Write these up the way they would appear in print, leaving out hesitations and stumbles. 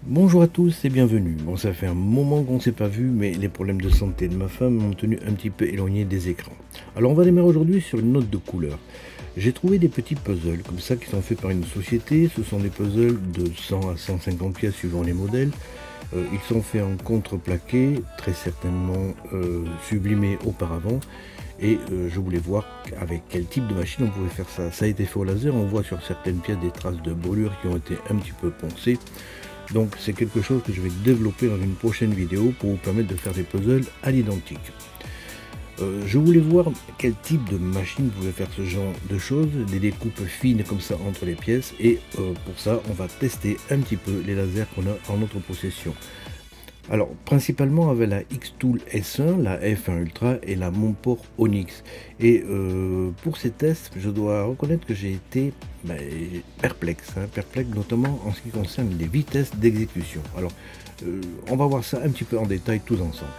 Bonjour à tous et bienvenue. Bon, ça fait un moment qu'on ne s'est pas vu, mais les problèmes de santé de ma femme m'ont tenu un petit peu éloigné des écrans. Alors on va démarrer aujourd'hui sur une note de couleur. J'ai trouvé des petits puzzles comme ça qui sont faits par une société. Ce sont des puzzles de 100 à 150 pièces suivant les modèles. Ils sont faits en contreplaqué, très certainement sublimés auparavant. Et je voulais voir avec quel type de machine on pouvait faire ça. Ça a été fait au laser, on voit sur certaines pièces des traces de brûlure qui ont été un petit peu poncées. Donc c'est quelque chose que je vais développer dans une prochaine vidéo pour vous permettre de faire des puzzles à l'identique. Je voulais voir quel type de machine pouvait faire ce genre de choses, des découpes fines comme ça entre les pièces, et pour ça on va tester un petit peu les lasers qu'on a en notre possession. Alors, principalement avec la Xtool S1, la F1 Ultra et la Monport Onyx. Et pour ces tests, je dois reconnaître que j'ai été perplexe, perplexe notamment en ce qui concerne les vitesses d'exécution. Alors, on va voir ça un petit peu en détail tous ensemble.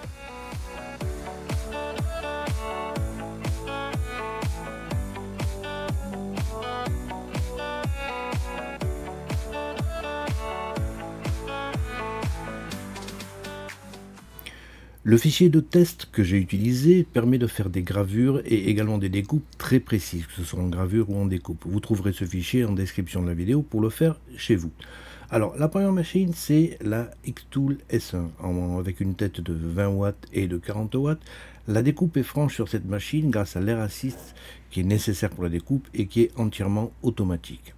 Le fichier de test que j'ai utilisé permet de faire des gravures et également des découpes très précises, que ce soit en gravure ou en découpe. Vous trouverez ce fichier en description de la vidéo pour le faire chez vous. Alors, la première machine, c'est la Xtool S1, avec une tête de 20 watts et de 40 watts. La découpe est franche sur cette machine grâce à l'air assist qui est nécessaire pour la découpe et qui est entièrement automatique.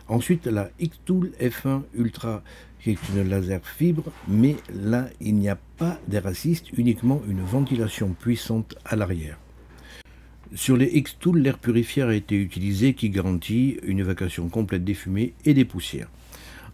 Ensuite, la Xtool F1 Ultra, qui est une laser fibre, mais là, il n'y a pas d'air assist, uniquement une ventilation puissante à l'arrière. Sur les Xtool, l'air purifié a été utilisé qui garantit une évacuation complète des fumées et des poussières.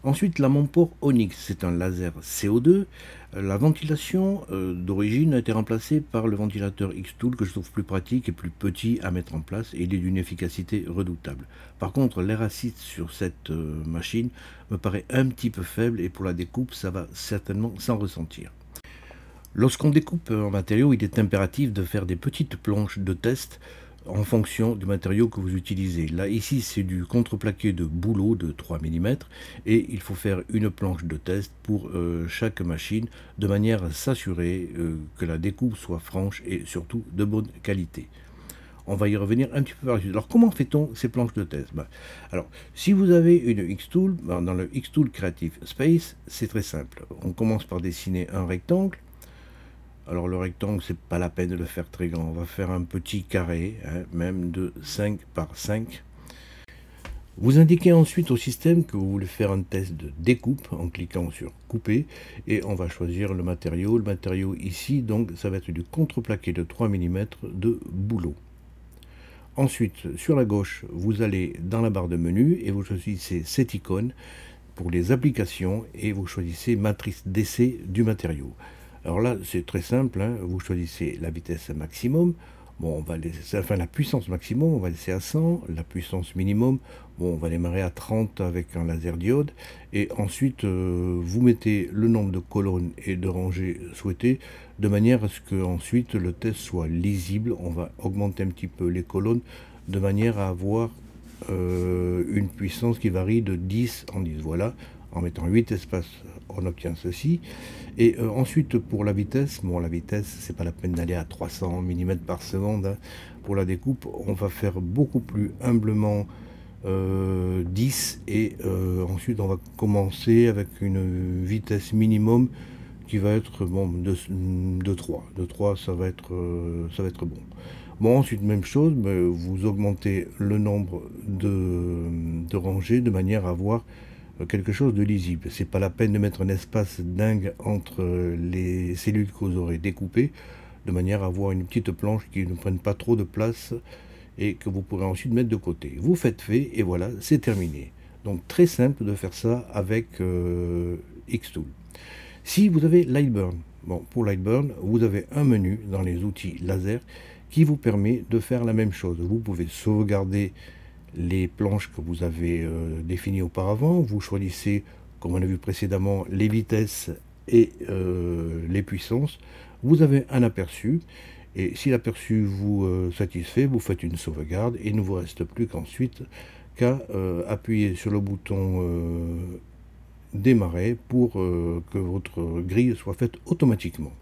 Ensuite, la Monport Onyx, c'est un laser CO2. La ventilation d'origine a été remplacée par le ventilateur Xtool que je trouve plus pratique et plus petit à mettre en place et il est d'une efficacité redoutable. Par contre, l'air acide sur cette machine me paraît un petit peu faible et pour la découpe, ça va certainement s'en ressentir. Lorsqu'on découpe un matériau, il est impératif de faire des petites planches de test en fonction du matériau que vous utilisez. Là, ici, c'est du contreplaqué de bouleau de 3 mm et il faut faire une planche de test pour chaque machine de manière à s'assurer que la découpe soit franche et surtout de bonne qualité. On va y revenir un petit peu par la suite. Alors, comment fait-on ces planches de test? Alors, si vous avez une Xtool, dans le Xtool Creative Space, c'est très simple. On commence par dessiner un rectangle. Alors le rectangle, c'est pas la peine de le faire très grand. On va faire un petit carré, même de 5 par 5. Vous indiquez ensuite au système que vous voulez faire un test de découpe en cliquant sur couper et on va choisir le matériau. Le matériau ici, donc, ça va être du contreplaqué de 3 mm de bouleau. Ensuite, sur la gauche, vous allez dans la barre de menu et vous choisissez cette icône pour les applications et vous choisissez matrice d'essai du matériau. Alors là, c'est très simple, vous choisissez la vitesse maximum, bon, on va laisser, enfin la puissance maximum, on va laisser à 100, la puissance minimum, bon, on va démarrer à 30 avec un laser diode, et ensuite vous mettez le nombre de colonnes et de rangées souhaitées, de manière à ce que ensuite le test soit lisible. On va augmenter un petit peu les colonnes, de manière à avoir une puissance qui varie de 10 en 10, voilà. En mettant 8 espaces, on obtient ceci. Et ensuite, pour la vitesse, bon, la vitesse, c'est pas la peine d'aller à 300 mm par seconde. Pour la découpe, on va faire beaucoup plus humblement 10. Et ensuite, on va commencer avec une vitesse minimum qui va être bon, de 3. De 3, ça va être bon. Bon, ensuite, même chose, vous augmentez le nombre de rangées de manière à avoir quelque chose de lisible. C'est pas la peine de mettre un espace dingue entre les cellules que vous aurez découpées, de manière à avoir une petite planche qui ne prenne pas trop de place et que vous pourrez ensuite mettre de côté. Vous faites fait et voilà, c'est terminé. Donc très simple de faire ça avec Xtool. Si vous avez Lightburn, bon, pour Lightburn, vous avez un menu dans les outils laser qui vous permet de faire la même chose. Vous pouvez sauvegarder les planches que vous avez définies auparavant. Vous choisissez, comme on a vu précédemment, les vitesses et les puissances. Vous avez un aperçu. Et si l'aperçu vous satisfait, vous faites une sauvegarde et il ne vous reste plus qu'ensuite qu'à appuyer sur le bouton démarrer pour que votre grille soit faite automatiquement.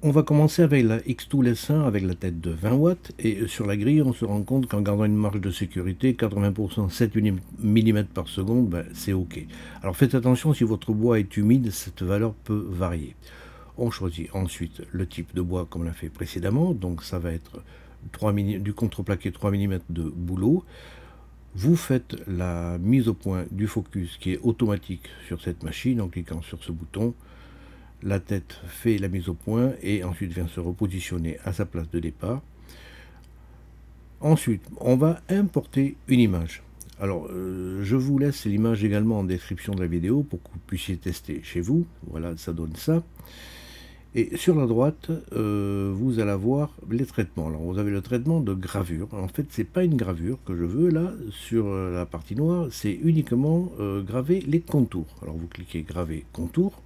On va commencer avec la Xtool S1 avec la tête de 20 watts et sur la grille on se rend compte qu'en gardant une marge de sécurité 80% 7 mm par seconde, ben, c'est ok. Alors faites attention, si votre bois est humide, cette valeur peut varier. On choisit ensuite le type de bois comme on l'a fait précédemment, donc ça va être du contreplaqué 3 mm de bouleau. Vous faites la mise au point du focus qui est automatique sur cette machine en cliquant sur ce bouton. La tête fait la mise au point et ensuite vient se repositionner à sa place de départ. Ensuite, on va importer une image. Alors, je vous laisse l'image également en description de la vidéo pour que vous puissiez tester chez vous. Voilà, ça donne ça. Et sur la droite, vous allez avoir les traitements. Alors, vous avez le traitement de gravure. En fait, c'est pas une gravure que je veux là sur la partie noire, c'est uniquement graver les contours. Alors, vous cliquez graver contour.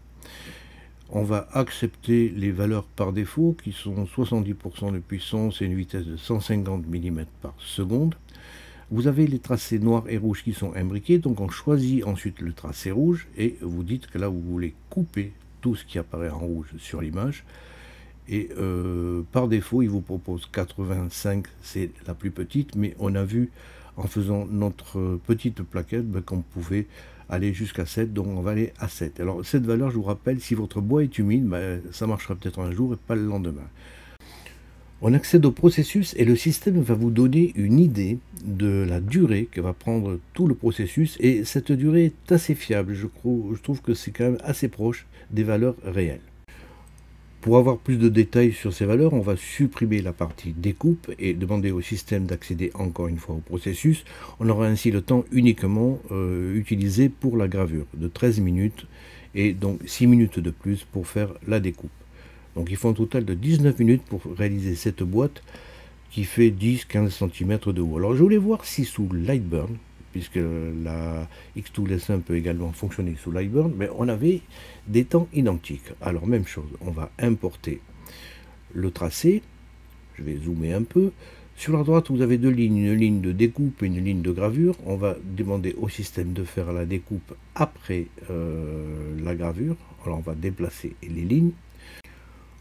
On va accepter les valeurs par défaut qui sont 70% de puissance et une vitesse de 150 mm par seconde. Vous avez les tracés noirs et rouges qui sont imbriqués, donc on choisit ensuite le tracé rouge et vous dites que là vous voulez couper tout ce qui apparaît en rouge sur l'image. Et par défaut il vous propose 85, c'est la plus petite, mais on a vu en faisant notre petite plaquette qu'on pouvait aller jusqu'à 7, donc on va aller à 7. Alors cette valeur, je vous rappelle, si votre bois est humide, ça marchera peut-être un jour et pas le lendemain. On accède au processus et le système va vous donner une idée de la durée que va prendre tout le processus, et cette durée est assez fiable. Je trouve que c'est quand même assez proche des valeurs réelles. Pour avoir plus de détails sur ces valeurs, on va supprimer la partie découpe et demander au système d'accéder encore une fois au processus. On aura ainsi le temps uniquement utilisé pour la gravure de 13 minutes et donc 6 minutes de plus pour faire la découpe. Donc il faut un total de 19 minutes pour réaliser cette boîte qui fait 10-15 cm de haut. Alors je voulais voir si sous Lightburn, puisque la Xtool S1 peut également fonctionner sous Lightburn, mais on avait des temps identiques. Alors même chose, on va importer le tracé, je vais zoomer un peu. Sur la droite, vous avez deux lignes, une ligne de découpe et une ligne de gravure. On va demander au système de faire la découpe après la gravure. Alors on va déplacer les lignes.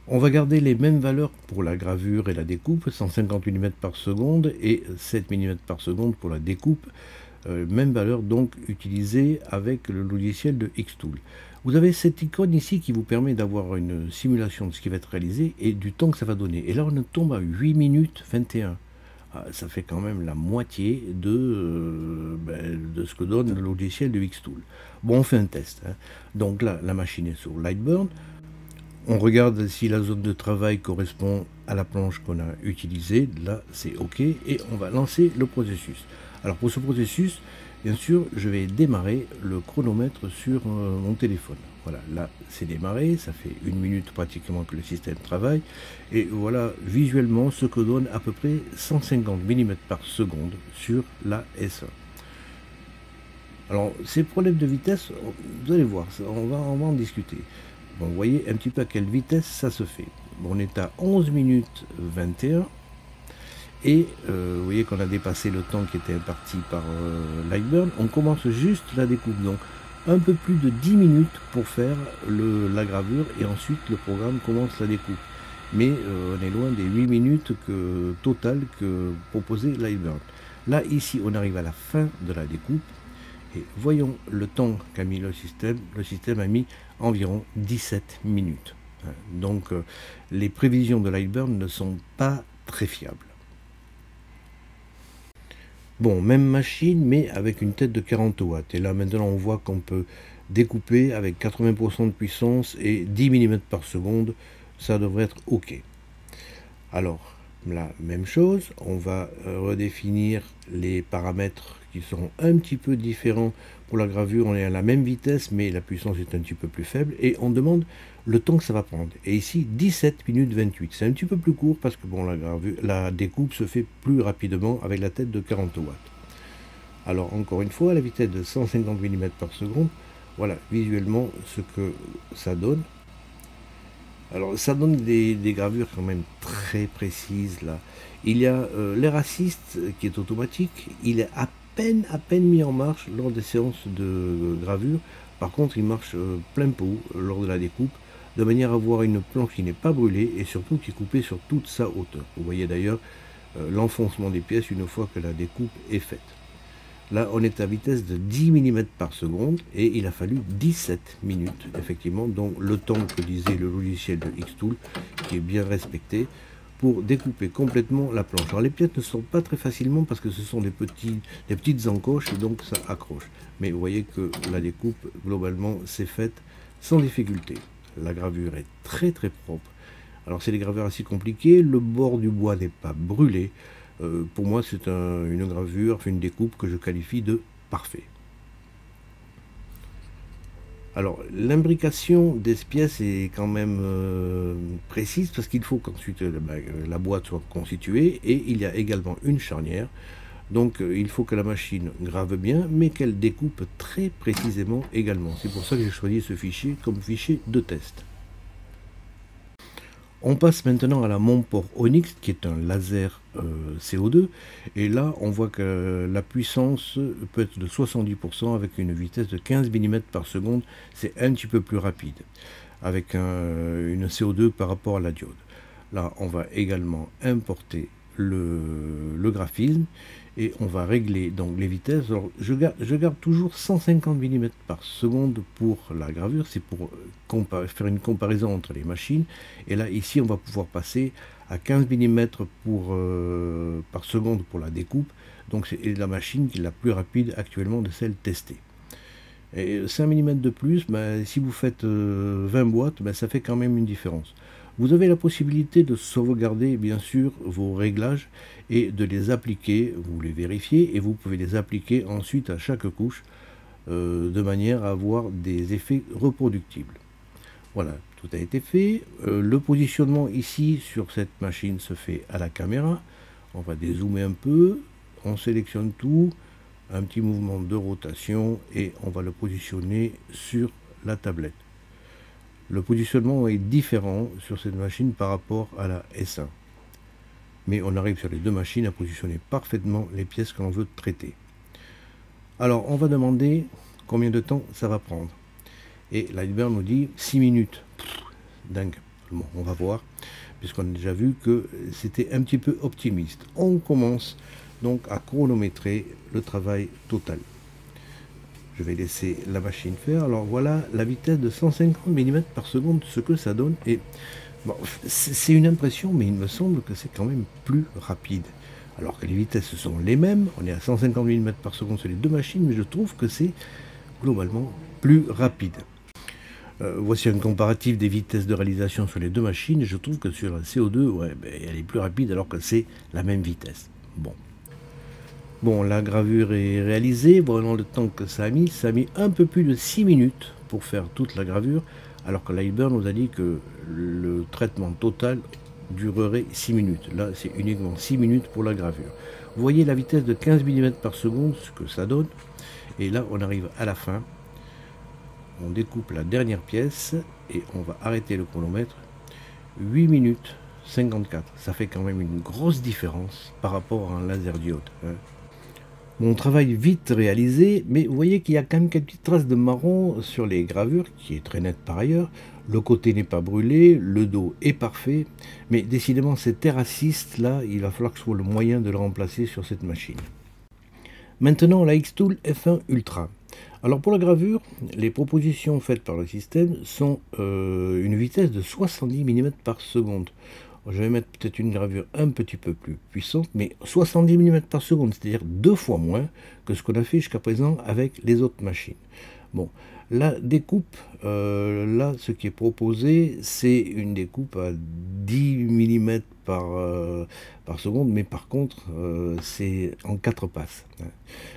On va garder les mêmes valeurs pour la gravure et la découpe, 150 mm par seconde et 7 mm par seconde pour la découpe. Même valeur donc utilisée avec le logiciel de Xtool. Vous avez cette icône ici qui vous permet d'avoir une simulation de ce qui va être réalisé et du temps que ça va donner. Et là on tombe à 8 minutes 21. Ah, ça fait quand même la moitié de ce que donne le logiciel de Xtool. Bon, on fait un test. Hein. Donc là, la machine est sur Lightburn. On regarde si la zone de travail correspond à la planche qu'on a utilisée. Là, c'est OK. Et on va lancer le processus. Alors pour ce processus, bien sûr, je vais démarrer le chronomètre sur mon téléphone. Voilà, là, c'est démarré. Ça fait 1 minute pratiquement que le système travaille. Et voilà visuellement ce que donne à peu près 150 mm par seconde sur la S1. Alors, ces problèmes de vitesse, vous allez voir, on va en discuter. Bon, vous voyez un petit peu à quelle vitesse ça se fait. Bon, on est à 11 minutes 21 et vous voyez qu'on a dépassé le temps qui était imparti par Lightburn. On commence juste la découpe, donc un peu plus de 10 minutes pour faire la gravure et ensuite le programme commence la découpe. Mais on est loin des 8 minutes totales que proposait Lightburn. Là, ici, on arrive à la fin de la découpe. Et voyons le temps qu'a mis le système. Le système a mis environ 17 minutes. Donc les prévisions de Lightburn ne sont pas très fiables. Bon, même machine, mais avec une tête de 40 watts. Et là maintenant on voit qu'on peut découper avec 80% de puissance et 10 mm par seconde. Ça devrait être OK. Alors, la même chose, on va redéfinir les paramètres qui seront un petit peu différents. Pour la gravure, on est à la même vitesse, mais la puissance est un petit peu plus faible, et on demande le temps que ça va prendre. Et ici, 17 minutes 28. C'est un petit peu plus court parce que bon, la découpe se fait plus rapidement avec la tête de 40 watts. Alors, encore une fois, à la vitesse de 150 mm par seconde, voilà visuellement ce que ça donne. Alors ça donne des gravures quand même très précises là. Il y a l'air assist qui est automatique, il est à peine mis en marche lors des séances de gravure. Par contre, il marche plein pot lors de la découpe, de manière à avoir une planche qui n'est pas brûlée et surtout qui est coupée sur toute sa hauteur. Vous voyez d'ailleurs l'enfoncement des pièces une fois que la découpe est faite. Là, on est à vitesse de 10 mm par seconde et il a fallu 17 minutes, effectivement, donc le temps que disait le logiciel de Xtool, qui est bien respecté, pour découper complètement la planche. Alors les pièces ne sortent pas très facilement parce que ce sont des petites encoches, et donc ça accroche. Mais vous voyez que la découpe, globalement, s'est faite sans difficulté. La gravure est très très propre. Alors c'est des gravures assez compliquées, le bord du bois n'est pas brûlé. Pour moi, c'est une gravure, une découpe que je qualifie de parfait. Alors, l'imbrication des pièces est quand même précise parce qu'il faut qu'ensuite la boîte soit constituée et il y a également une charnière. Donc, il faut que la machine grave bien, mais qu'elle découpe très précisément également. C'est pour ça que j'ai choisi ce fichier comme fichier de test. On passe maintenant à la Montport Onyx, qui est un laser CO2. Et là, on voit que la puissance peut être de 70% avec une vitesse de 15 mm par seconde. C'est un petit peu plus rapide, avec une CO2 par rapport à la diode. Là, on va également importer le graphisme et on va régler donc les vitesses. Alors, je garde toujours 150 mm par seconde pour la gravure, c'est pour faire une comparaison entre les machines. Et là, ici, on va pouvoir passer à 15 mm par seconde pour la découpe. Donc, c'est la machine qui est la plus rapide actuellement de celle testée. Et 5 mm de plus, si vous faites 20 boîtes, ça fait quand même une différence. Vous avez la possibilité de sauvegarder bien sûr vos réglages et de les appliquer, vous les vérifiez et vous pouvez les appliquer ensuite à chaque couche de manière à avoir des effets reproductibles. Voilà, tout a été fait. Le positionnement ici sur cette machine se fait à la caméra. On va dézoomer un peu, on sélectionne tout, un petit mouvement de rotation et on va le positionner sur la tablette. Le positionnement est différent sur cette machine par rapport à la S1. Mais on arrive sur les deux machines à positionner parfaitement les pièces que l'on veut traiter. Alors, on va demander combien de temps ça va prendre. Et Lightburn nous dit 6 minutes. Dingue. Bon, on va voir, puisqu'on a déjà vu que c'était un petit peu optimiste. On commence donc à chronométrer le travail total. Je vais laisser la machine faire. Alors voilà la vitesse de 150 mm par seconde, ce que ça donne. Et bon, c'est une impression, mais il me semble que c'est quand même plus rapide. Alors que les vitesses sont les mêmes, on est à 150 mm par seconde sur les deux machines, mais je trouve que c'est globalement plus rapide. Voici un comparatif des vitesses de réalisation sur les deux machines. Je trouve que sur la CO2, ouais, elle est plus rapide alors que c'est la même vitesse. Bon, la gravure est réalisée. Bon, le temps que ça a mis un peu plus de 6 minutes pour faire toute la gravure, alors que Lightburn nous a dit que le traitement total durerait 6 minutes. Là, c'est uniquement 6 minutes pour la gravure. Vous voyez la vitesse de 15 mm par seconde, ce que ça donne. Et là, on arrive à la fin. On découpe la dernière pièce et on va arrêter le chronomètre. 8 minutes 54. Ça fait quand même une grosse différence par rapport à un laser diode. Mon travail vite réalisé, mais vous voyez qu'il y a quand même quelques petites traces de marron sur les gravures, qui est très nette par ailleurs. Le côté n'est pas brûlé, le dos est parfait, mais décidément cet terraciste là, il va falloir que je trouve le moyen de le remplacer sur cette machine. Maintenant la Xtool F1 Ultra. Alors pour la gravure, les propositions faites par le système sont une vitesse de 70 mm par seconde. Je vais mettre peut-être une gravure un petit peu plus puissante, mais 70 mm par seconde, c'est-à-dire 2 fois moins que ce qu'on a fait jusqu'à présent avec les autres machines. Bon, la découpe, là, ce qui est proposé, c'est une découpe à 10 mm par seconde, mais par contre, c'est en 4 passes.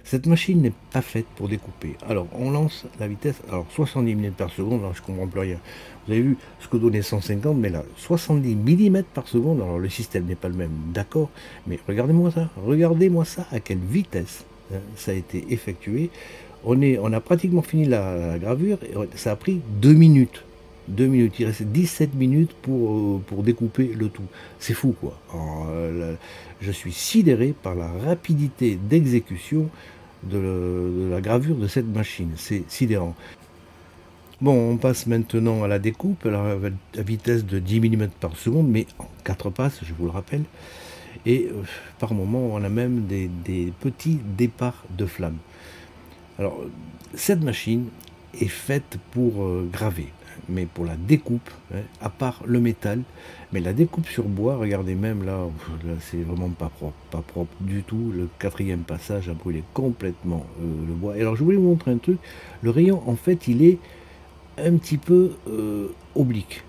Cette machine n'est pas faite pour découper. Alors, on lance la vitesse, alors 70 mm par seconde, alors je ne comprends plus rien. Vous avez vu ce que donnait 150, mais là, 70 mm par seconde, alors le système n'est pas le même, d'accord, mais regardez-moi ça, à quelle vitesse ça a été effectué. On a pratiquement fini la gravure, et ça a pris 2 minutes. 2 minutes, il reste 17 minutes pour découper le tout. C'est fou quoi. Alors, je suis sidéré par la rapidité d'exécution de la gravure de cette machine. C'est sidérant. Bon, on passe maintenant à la découpe, alors à vitesse de 10 mm par seconde, mais en 4 passes, je vous le rappelle. Et par moment, on a même des petits départs de flammes. Alors, cette machine est faite pour graver, mais pour la découpe, hein, à part le métal, mais la découpe sur bois, regardez même là, là c'est vraiment pas propre du tout. Le 4e passage a brûlé complètement le bois. Et alors, je voulais vous montrer un truc. Le rayon, en fait, il est un petit peu oblique.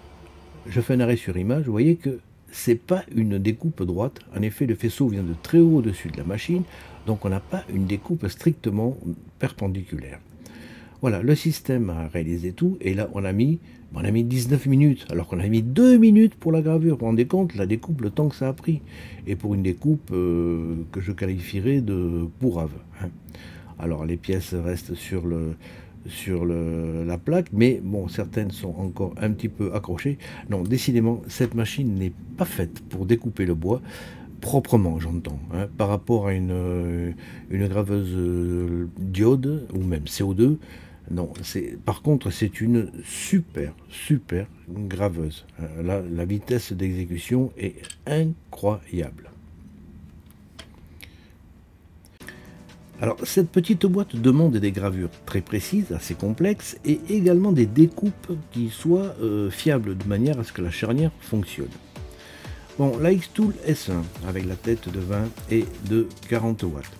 Je fais un arrêt sur image, vous voyez que c'est pas une découpe droite. En effet, le faisceau vient de très haut au-dessus de la machine, donc on n'a pas une découpe strictement perpendiculaire. Voilà, le système a réalisé tout, et là on a mis 19 minutes, alors qu'on a mis 2 minutes pour la gravure. Vous vous rendez compte, la découpe, le temps que ça a pris, et pour une découpe que je qualifierais de pourrave, hein. Alors les pièces restent sur la plaque, mais bon, certaines sont encore un petit peu accrochées. Non, décidément, cette machine n'est pas faite pour découper le bois, proprement, j'entends, hein, par rapport à une graveuse diode, ou même CO2. Non, par contre, c'est une super graveuse. Là, la vitesse d'exécution est incroyable. Alors, cette petite boîte demande des gravures très précises, assez complexes, et également des découpes qui soient fiables, de manière à ce que la charnière fonctionne. Bon, la Xtool S1, avec la tête de 20 et de 40 watts.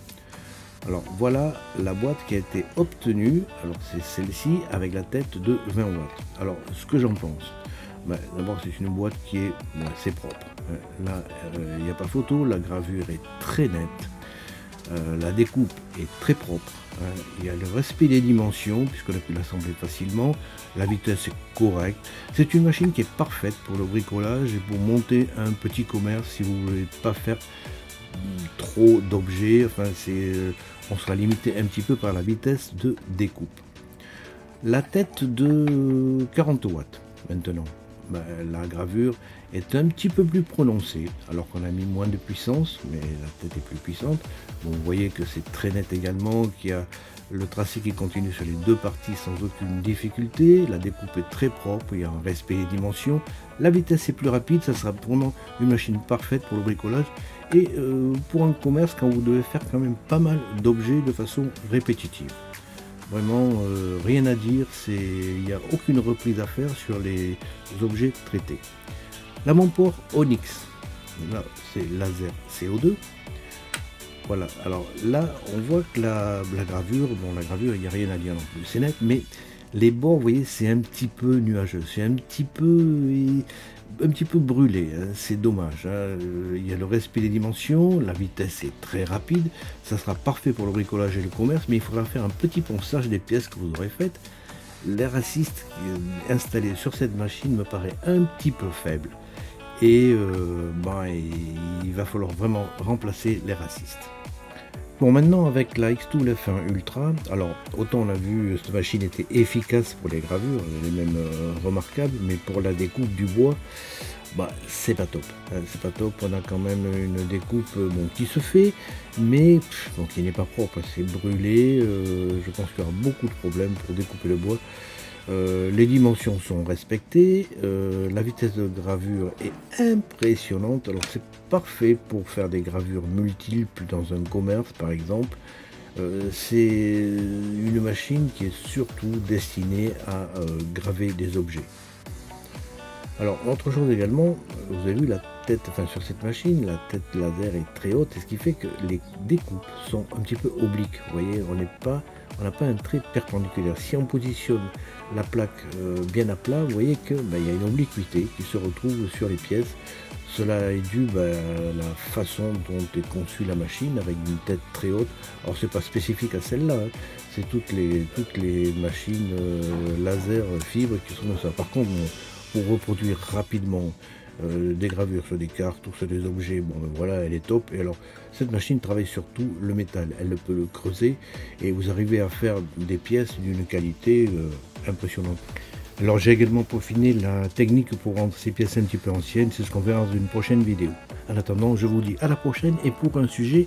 Alors, voilà la boîte qui a été obtenue. Alors, c'est celle-ci, avec la tête de 20 watts. Alors, ce que j'en pense, d'abord, c'est une boîte qui est assez propre. Là, il n'y a pas photo, la gravure est très nette. La découpe est très propre, hein. Il y a le respect des dimensions puisqu'on a pu l'assembler facilement, la vitesse est correcte. C'est une machine qui est parfaite pour le bricolage et pour monter un petit commerce si vous ne voulez pas faire trop d'objets. Enfin, on sera limité un petit peu par la vitesse de découpe. La tête de 40 watts maintenant. La gravure est un petit peu plus prononcée, alors qu'on a mis moins de puissance, mais la tête est plus puissante. Bon, vous voyez que c'est très net également, qu'il y a le tracé qui continue sur les deux parties sans aucune difficulté. La découpe est très propre, il y a un respect des dimensions. La vitesse est plus rapide, ça sera vraiment une machine parfaite pour le bricolage. Et pour un commerce, quand vous devez faire quand même pas mal d'objets de façon répétitive. Vraiment, rien à dire, il n'y a aucune reprise à faire sur les objets traités. L'avant-port Onyx, là c'est laser CO2. Voilà, alors là on voit que la gravure, la gravure il n'y a rien à dire non plus, c'est net, mais les bords, vous voyez, c'est un petit peu nuageux, c'est un petit peu brûlé, hein, c'est dommage, hein. Il y a le respect des dimensions, la vitesse est très rapide, ça sera parfait pour le bricolage et le commerce, mais il faudra faire un petit ponçage des pièces que vous aurez faites. L'air assist installé sur cette machine me paraît un petit peu faible, et il va falloir vraiment remplacer l'air assist. Bon, maintenant avec la Xtool F1 Ultra, alors autant on a vu cette machine était efficace pour les gravures, elle est même remarquable, mais pour la découpe du bois, c'est pas top. C'est pas top, on a quand même une découpe qui se fait, mais qui n'est pas propre, c'est brûlé. Je pense qu'il y aura beaucoup de problèmes pour découper le bois. Les dimensions sont respectées, la vitesse de gravure est impressionnante, alors c'est parfait pour faire des gravures multiples dans un commerce par exemple. C'est une machine qui est surtout destinée à graver des objets. Alors autre chose également, vous avez vu la tête, sur cette machine, la tête laser est très haute, et ce qui fait que les découpes sont un petit peu obliques. Vous voyez, on n'a pas un trait perpendiculaire. Si on positionne la plaque bien à plat, vous voyez que y a une obliquité qui se retrouve sur les pièces. Cela est dû à la façon dont est conçue la machine, avec une tête très haute. Alors c'est pas spécifique à celle-là, hein. C'est toutes les machines laser fibre qui sont comme ça. Par contre, pour reproduire rapidement des gravures sur des cartes ou sur des objets, voilà, elle est top. Et alors cette machine travaille surtout le métal, elle peut le creuser et vous arrivez à faire des pièces d'une qualité impressionnante. Alors j'ai également peaufiné la technique pour rendre ces pièces un petit peu anciennes, c'est ce qu'on verra dans une prochaine vidéo. En attendant, je vous dis à la prochaine, et pour un sujet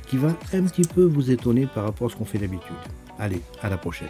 qui va un petit peu vous étonner par rapport à ce qu'on fait d'habitude. Allez, à la prochaine.